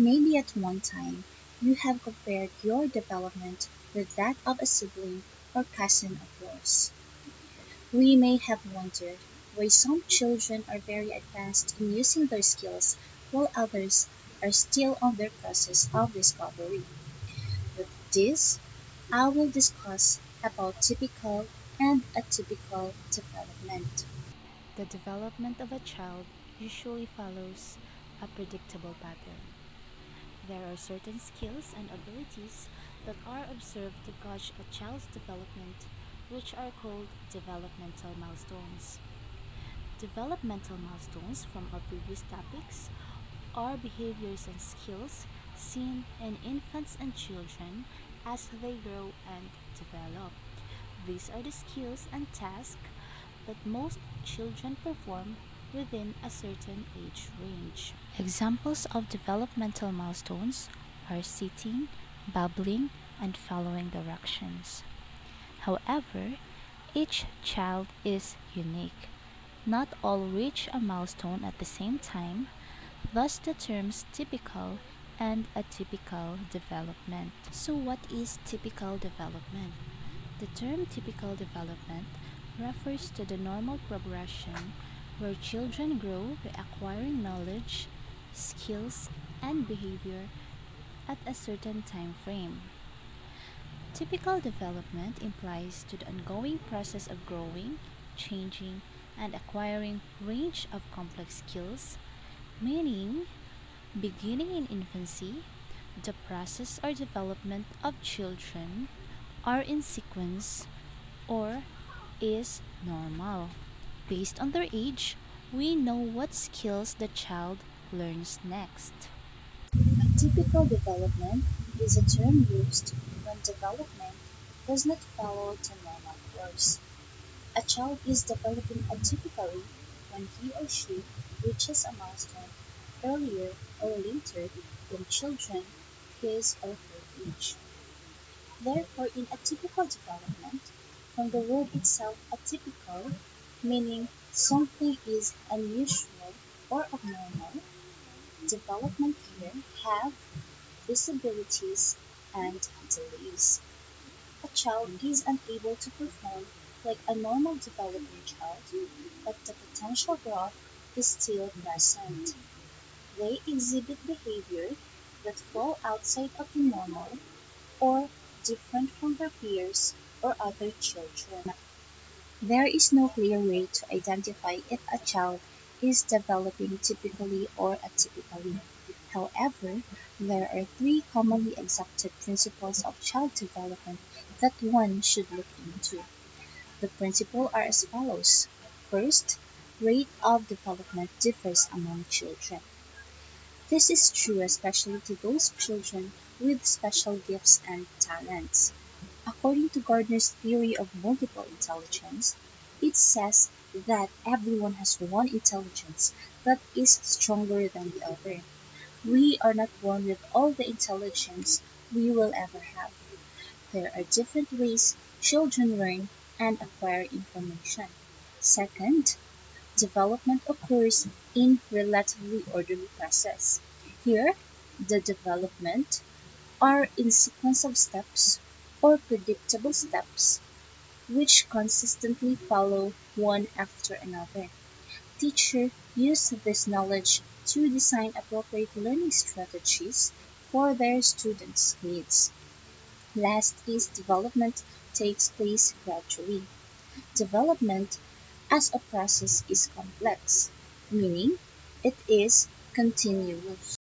Maybe at one time you have compared your development with that of a sibling or cousin of yours. We may have wondered why some children are very advanced in using their skills while others are still on their process of discovery. With this, I will discuss about typical and atypical development. The development of a child usually follows a predictable pattern. There are certain skills and abilities that are observed to gauge a child's development, which are called developmental milestones. Developmental milestones from our previous topics are behaviors and skills seen in infants and children as they grow and develop. These are the skills and tasks that most children perform within a certain age range. Examples of developmental milestones are sitting, babbling, and following directions. However, each child is unique. Not all reach a milestone at the same time, thus the terms typical and atypical development. So, what is typical development? The term typical development refers to the normal progression where children grow by acquiring knowledge, skills, and behavior at a certain time frame. Typical development implies to the ongoing process of growing, changing, and acquiring range of complex skills, meaning beginning in infancy, the process or development of children are in sequence or is normal. Based on their age, we know what skills the child learns next. Atypical development is a term used when development does not follow the normal course. A child is developing atypically when he or she reaches a milestone earlier or later than children his or her age. Therefore, in atypical development, from the word itself atypical, meaning something is unusual or abnormal, development here have disabilities and delays. A child is unable to perform like a normal developing child, but the potential growth is still present. They exhibit behavior that fall outside of the normal or different from their peers or other children. There is no clear way to identify if a child is developing typically or atypically. However, there are three commonly accepted principles of child development that one should look into. The principles are as follows. First, rate of development differs among children. This is true especially to those children with special gifts and talents. According to Gardner's theory of multiple intelligence, it says that everyone has one intelligence that is stronger than the other. We are not born with all the intelligence we will ever have. There are different ways children learn and acquire information. Second, development occurs in relatively orderly process. Here, the development are in sequence of steps or predictable steps which consistently follow one after another. Teachers use this knowledge to design appropriate learning strategies for their students' needs. Last is development takes place gradually. Development as a process is complex, meaning it is continuous.